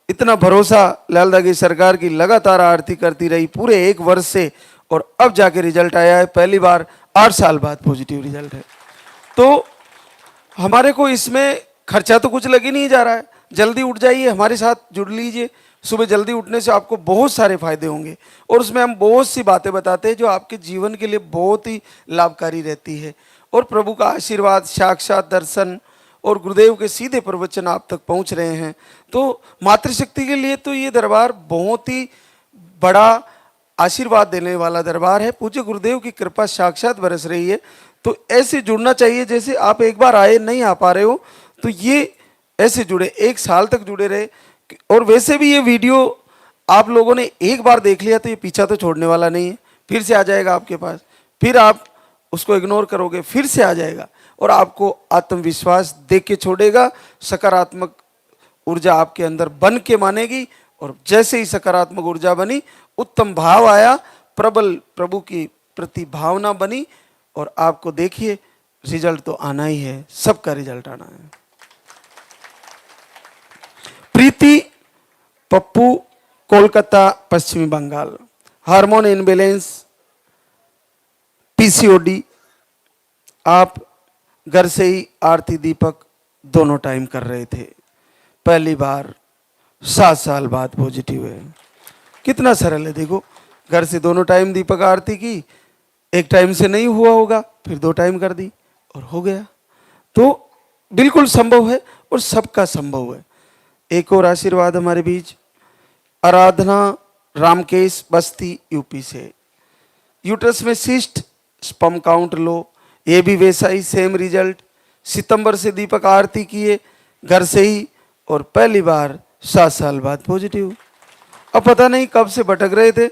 इतना भरोसा, लालदा की सरकार की लगातार आरती करती रही पूरे 1 वर्ष से, और अब जाके रिजल्ट आया है, पहली बार 8 साल बाद पॉजिटिव रिजल्ट है। तो हमारे को इसमें खर्चा तो कुछ लग ही नहीं जा रहा है, जल्दी उठ जाइए, हमारे साथ जुड़ लीजिए, सुबह जल्दी उठने से आपको बहुत सारे फायदे होंगे और उसमें हम बहुत सी बातें बताते हैं जो आपके जीवन के लिए बहुत ही लाभकारी रहती है। और प्रभु का आशीर्वाद, साक्षात दर्शन और गुरुदेव के सीधे प्रवचन आप तक पहुंच रहे हैं। तो मातृशक्ति के लिए तो ये दरबार बहुत ही बड़ा आशीर्वाद देने वाला दरबार है। पूज्य गुरुदेव की कृपा साक्षात बरस रही है। तो ऐसे जुड़ना चाहिए, जैसे आप एक बार आए, नहीं आ पा रहे हो तो ये ऐसे जुड़े, 1 साल तक जुड़े रहे। और वैसे भी ये वीडियो आप लोगों ने एक बार देख लिया तो ये पीछा तो छोड़ने वाला नहीं है, फिर से आ जाएगा आपके पास, फिर आप उसको इग्नोर करोगे, फिर से आ जाएगा और आपको आत्मविश्वास दे के छोड़ेगा। सकारात्मक ऊर्जा आपके अंदर बन के मानेगी और जैसे ही सकारात्मक ऊर्जा बनी, उत्तम भाव आया, प्रबल प्रभु की प्रति भावना बनी और आपको देखिए रिजल्ट तो आना ही है, सबका रिजल्ट आना है। प्रीति पप्पू, कोलकाता, पश्चिमी बंगाल। Hormone imbalance, PCOD. आप घर से ही आरती दीपक दोनों टाइम कर रहे थे, पहली बार 7 साल बाद पॉजिटिव है। कितना सरल है, देखो घर से दोनों टाइम दीपक आरती की, एक टाइम से नहीं हुआ होगा, फिर 2 टाइम कर दी और हो गया। तो बिल्कुल संभव है और सबका संभव है। एक और आशीर्वाद हमारे बीच, आराधना रामकेश, बस्ती, यूपी से। यूट्रस में सिस्ट, स्पर्म काउंट लो, ये भी वैसा ही सेम रिजल्ट। सितंबर से दीपक आरती किए घर से ही और पहली बार 7 साल बाद पॉजिटिव। अब पता नहीं कब से भटक रहे थे,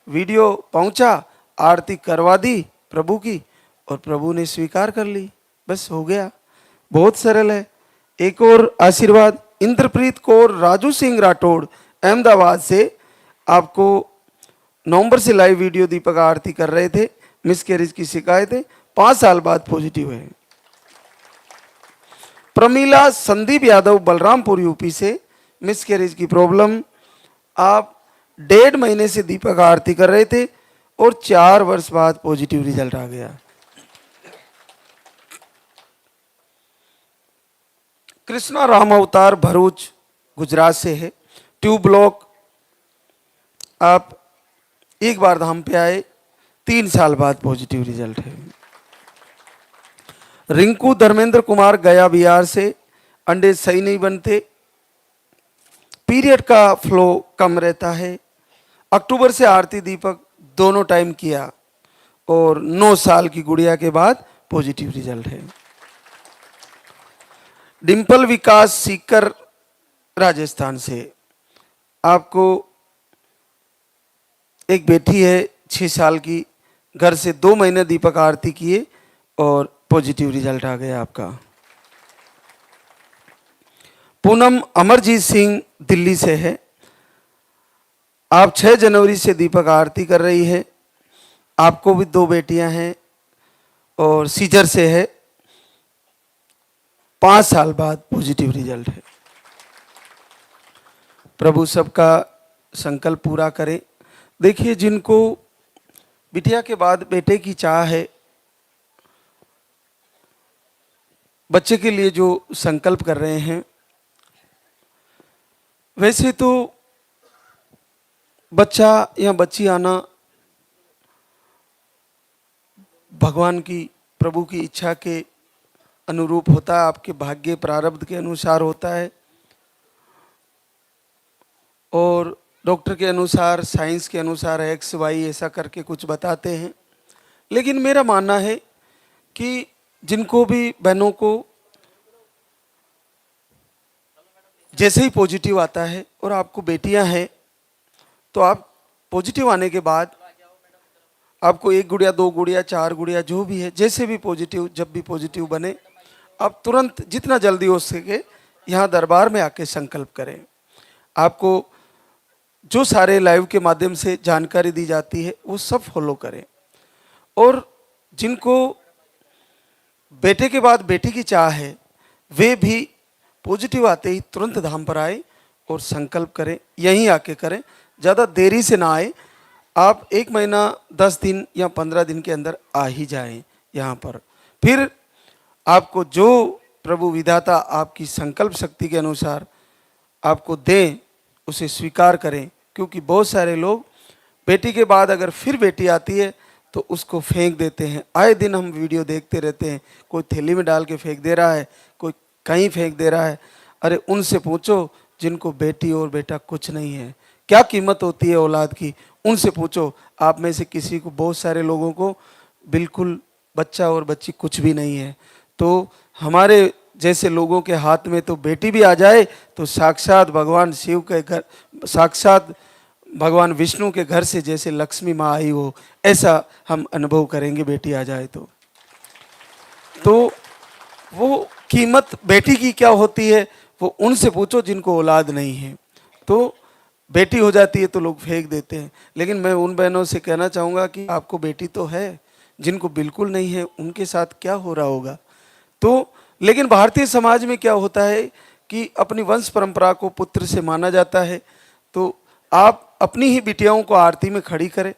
वीडियो पहुंचा, आरती करवा दी प्रभु की और प्रभु ने स्वीकार कर ली, बस हो गया। बहुत सरल है। एक और आशीर्वाद, इंद्रप्रीत कौर, राजू सिंह राठौड़, अहमदाबाद से। आपको नवंबर से लाइव वीडियो दीपक आरती कर रहे थे, मिसकैरेज की शिकायत है, 5 साल बाद पॉजिटिव है। प्रमीला संदीप यादव, बलरामपुर, यूपी से। मिसकैरेज की प्रॉब्लम, आप 1.5 महीने से दीपक आरती कर रहे थे और 4 वर्ष बाद पॉजिटिव रिजल्ट आ गया। कृष्णा राम अवतार, भरूच, गुजरात से है। ट्यूब ब्लॉक, आप एक बार धाम पे आए, 3 साल बाद पॉजिटिव रिजल्ट है। रिंकू धर्मेंद्र कुमार, गया बिहार से। अंडे सही नहीं बनते, पीरियड का फ्लो कम रहता है। अक्टूबर से आरती दीपक दोनों टाइम किया और 9 साल की गुड़िया के बाद पॉजिटिव रिजल्ट है। डिंपल विकास, सीकर, राजस्थान से। आपको एक बेटी है 6 साल की, घर से 2 महीने दीपक आरती किए और पॉजिटिव रिजल्ट आ गया आपका। पूनम अमरजीत सिंह, दिल्ली से है। आप 6 जनवरी से दीपक आरती कर रही है। आपको भी 2 बेटियां हैं और सीजर से है, 5 साल बाद पॉजिटिव रिजल्ट है। प्रभु सबका संकल्प पूरा करे। देखिए, जिनको बिटिया के बाद बेटे की चाह है, बच्चे के लिए जो संकल्प कर रहे हैं, वैसे तो बच्चा या बच्ची आना भगवान की, प्रभु की इच्छा के अनुरूप होता है, आपके भाग्य प्रारब्ध के अनुसार होता है। और डॉक्टर के अनुसार, साइंस के अनुसार एक्स वाई ऐसा करके कुछ बताते हैं। लेकिन मेरा मानना है कि जिनको भी बहनों को जैसे ही पॉजिटिव आता है और आपको बेटियां हैं, तो आप पॉजिटिव आने के बाद आपको 1 गुड़िया, 2 गुड़िया, 4 गुड़िया, जो भी है, जैसे भी पॉजिटिव, जब भी पॉजिटिव बने, आप तुरंत जितना जल्दी हो सके यहाँ दरबार में आके संकल्प करें। आपको जो सारे लाइव के माध्यम से जानकारी दी जाती है वो सब फॉलो करें। और जिनको बेटे के बाद बेटी की चाह है, वे भी पॉजिटिव आते ही तुरंत धाम पर आए और संकल्प करें, यहीं आके करें, ज़्यादा देरी से ना आए। आप 1 महीना 10 दिन या 15 दिन के अंदर आ ही जाएं यहाँ पर। फिर आपको जो प्रभु विधाता आपकी संकल्प शक्ति के अनुसार आपको दें, उसे स्वीकार करें, क्योंकि बहुत सारे लोग बेटी के बाद अगर फिर बेटी आती है तो उसको फेंक देते हैं। आए दिन हम वीडियो देखते रहते हैं, कोई थैली में डाल के फेंक दे रहा है, कोई कहीं फेंक दे रहा है। अरे उनसे पूछो जिनको बेटी और बेटा कुछ नहीं है, क्या कीमत होती है औलाद की, उनसे पूछो। आप में से किसी को, बहुत सारे लोगों को बिल्कुल बच्चा और बच्ची कुछ भी नहीं है। तो हमारे जैसे लोगों के हाथ में तो बेटी भी आ जाए तो साक्षात भगवान शिव के घर, साक्षात भगवान विष्णु के घर से जैसे लक्ष्मी माँ आई हो, ऐसा हम अनुभव करेंगे बेटी आ जाए तो वो कीमत बेटी की क्या होती है वो उनसे पूछो जिनको औलाद नहीं है। तो बेटी हो जाती है तो लोग फेंक देते हैं, लेकिन मैं उन बहनों से कहना चाहूँगा कि आपको बेटी तो है, जिनको बिल्कुल नहीं है उनके साथ क्या हो रहा होगा। तो लेकिन भारतीय समाज में क्या होता है कि अपनी वंश परंपरा को पुत्र से माना जाता है। तो आप अपनी ही बिटियाओं को आरती में खड़ी करें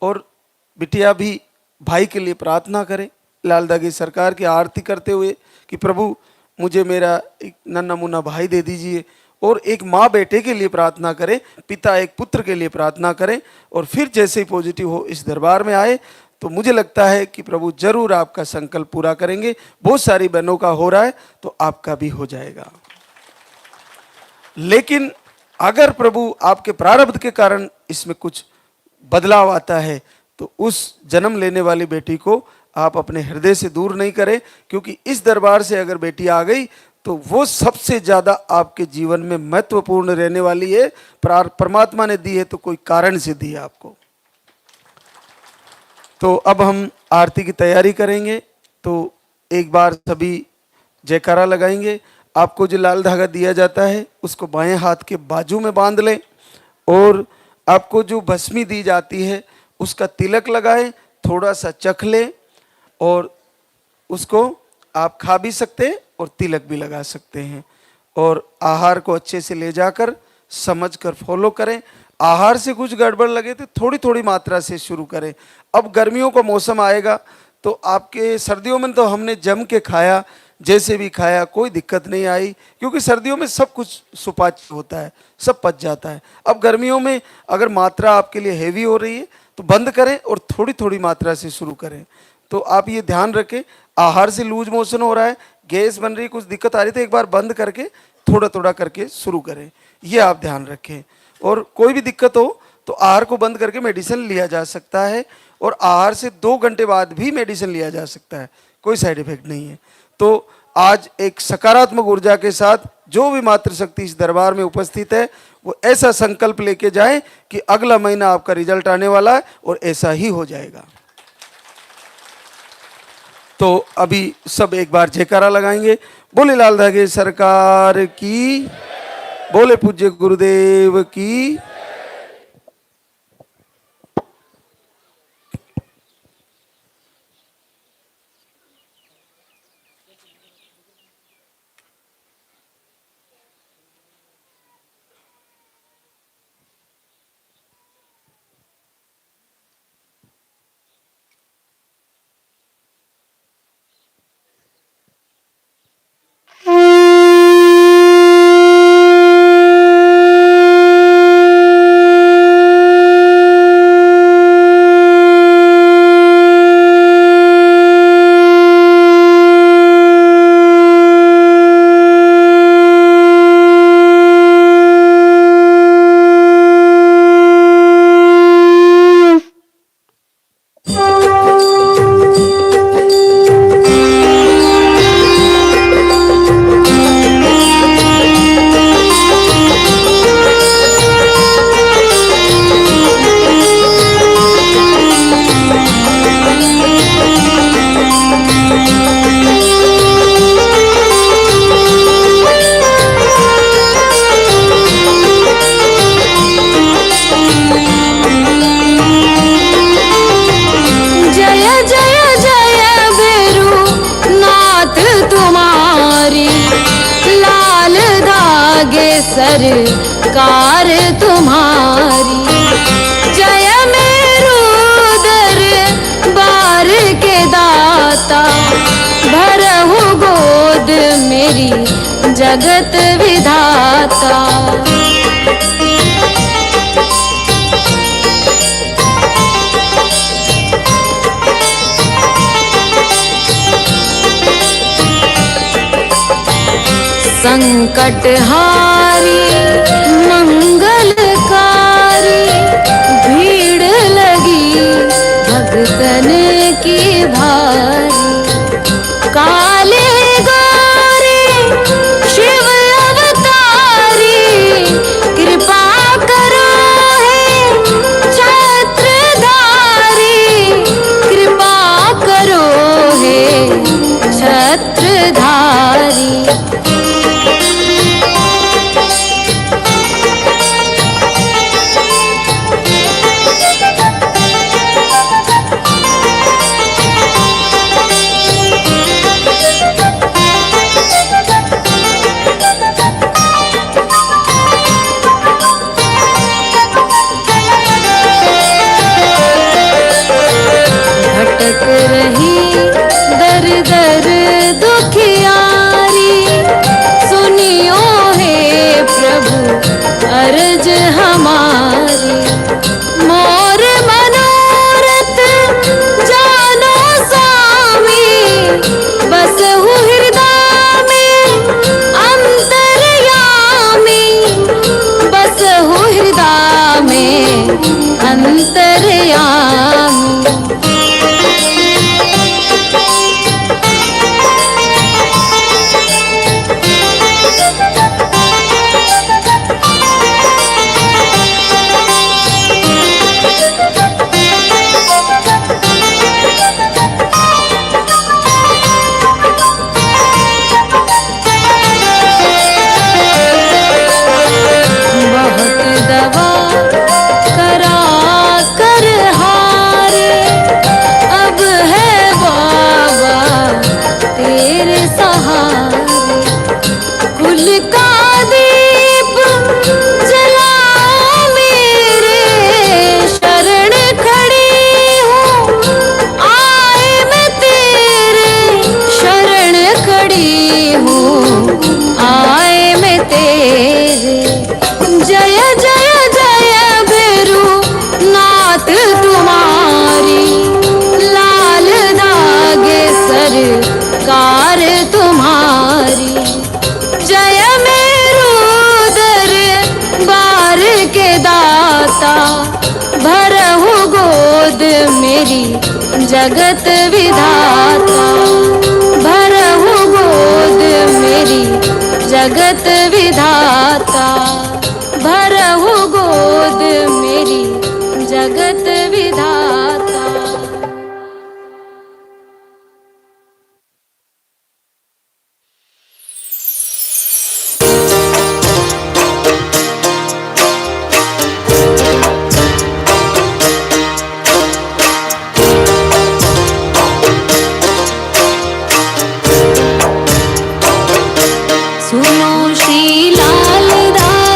और बिटिया भी भाई के लिए प्रार्थना करें, लाल दागी सरकार की आरती करते हुए कि प्रभु मुझे मेरा एक नन्हा मुन्ना भाई दे दीजिए। और एक माँ बेटे के लिए प्रार्थना करे, पिता एक पुत्र के लिए प्रार्थना करें, और फिर जैसे ही पॉजिटिव हो इस दरबार में आए तो मुझे लगता है कि प्रभु जरूर आपका संकल्प पूरा करेंगे। बहुत सारी बहनों का हो रहा है तो आपका भी हो जाएगा। लेकिन अगर प्रभु आपके प्रारब्ध के कारण इसमें कुछ बदलाव आता है तो उस जन्म लेने वाली बेटी को आप अपने हृदय से दूर नहीं करें, क्योंकि इस दरबार से अगर बेटी आ गई तो वो सबसे ज्यादा आपके जीवन में महत्वपूर्ण रहने वाली है। परमात्मा ने दी है तो कोई कारण से दी है आपको। तो अब हम आरती की तैयारी करेंगे। तो एक बार सभी जयकारा लगाएंगे। आपको जो लाल धागा दिया जाता है उसको बाएं हाथ के बाजू में बांध लें, और आपको जो भस्मी दी जाती है उसका तिलक लगाएं, थोड़ा सा चख लें, और उसको आप खा भी सकते हैं और तिलक भी लगा सकते हैं। और आहार को अच्छे से ले जाकर समझकर फॉलो करें। आहार से कुछ गड़बड़ लगे तो थोड़ी थोड़ी मात्रा से शुरू करें। अब गर्मियों का मौसम आएगा तो आपके, सर्दियों में तो हमने जम के खाया, जैसे भी खाया कोई दिक्कत नहीं आई, क्योंकि सर्दियों में सब कुछ सुपाच्य होता है, सब पच जाता है। अब गर्मियों में अगर मात्रा आपके लिए हैवी हो रही है तो बंद करें और थोड़ी थोड़ी मात्रा से शुरू करें। तो आप ये ध्यान रखें, आहार से लूज मोशन हो रहा है, गैस बन रही है, कुछ दिक्कत आ रही तो एक बार बंद करके थोड़ा थोड़ा करके शुरू करें, ये आप ध्यान रखें। और कोई भी दिक्कत हो तो आहार को बंद करके मेडिसिन लिया जा सकता है, और आहार से 2 घंटे बाद भी मेडिसिन लिया जा सकता है, कोई साइड इफेक्ट नहीं है। तो आज एक सकारात्मक ऊर्जा के साथ जो भी मातृशक्ति इस दरबार में उपस्थित है वो ऐसा संकल्प लेके जाए कि अगला महीना आपका रिजल्ट आने वाला है और ऐसा ही हो जाएगा। तो अभी सब एक बार जयकारा लगाएंगे। बोले लाल धागे सरकार की, बोले पूज्य गुरुदेव की। सरकार तुम्हारी। जय मेरू दरबार के दाता, भरहु गोद मेरी जगत विधाता। संकटहारी मंगलकारी भीड़ लगी भक्तन की भारी। काले गोरे शिव अवतारी कृपा करो हे छत्रधारी। कृपा करो हे छत्रधारी। भटक रही दर दर दुखियारी सुनियो हे प्रभु अर्ज हमारी। मोर मनोरथ जानो स्वामी बसहु हृदय में अंतर्यामी। बसहु हृदय में अंतर्यामी। बहुत दवा करा कर हारे अब है बाबा तेरे सहारे। कुल का दीप जलाओ मेरे शरण खड़ी हूँ आए मैं तेरे शरण खड़ी हूँ आए मैं तेरे। जय जय जय भैरू नाथ तुम्हारी लाल दागे सरकार तुम्हारी। जय मेरू दरबार के दाता भरहु गोद मेरी जगत विधाता। भरहु गोद मेरी जगत विधाता। भरहु गोद मेरी जगत विधाता। सुनो श्री लाल दास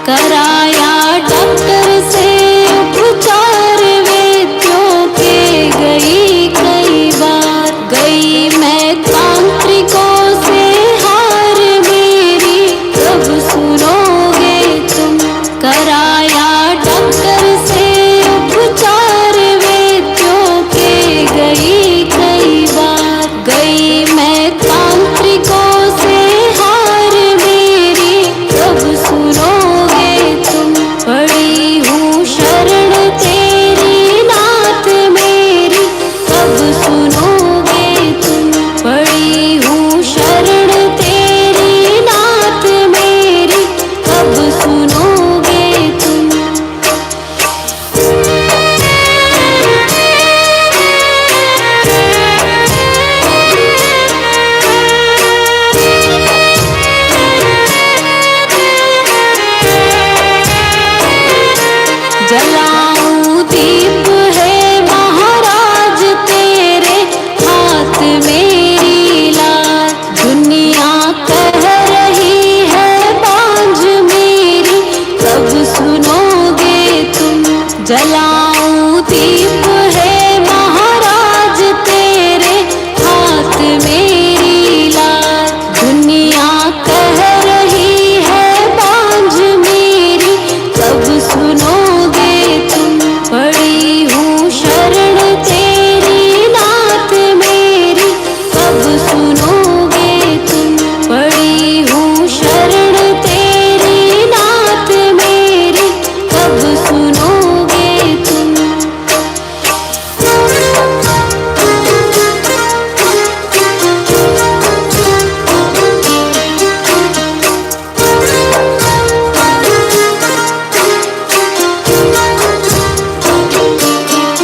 कराया डॉक्टर से उपचार वेद्यों के गई कई बार, गई मैं तांत्रिकों से हार मेरी कब सुनोगे तुम। कराया डॉक्टर से उपचार वेद्यों के गई कई बार, गई मैं तांत्रिकों से हार मेरी कब सुनोगे तुम। पड़ी हूँ शरण तेरी नाथ मेरी कब सुनोगे तुम। पड़ी हूँ शरण तेरी नाथ मेरी कब सुनोगे तुम। जलाऊं दीप है महाराज तेरे हाथ मेरी लाज, दुनिया कह रही है बांझ मेरी कब सुनोगे तुम। जलाऊं दीप है महाराज तेरे हाथ मेरी लाज, दुनिया कह रही है बांझ मेरी कब सुनोगे तुम। पड़ी हूँ शरण तेरी नाथ मेरी कब सुनोगे तुम। पड़ी हूँ शरण तेरी नाथ मेरी कब सुनोगे तुम।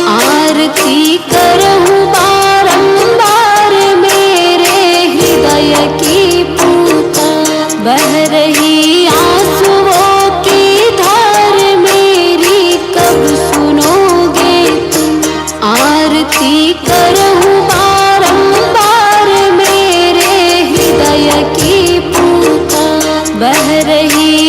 आरती करहूँ बारंबार मेरे हृदय की पूता, बह रही आंसुओं की धार मेरी कब सुनोगे तुम। आरती करहूँ बारंबार मेरे हृदय की पूता, बह रही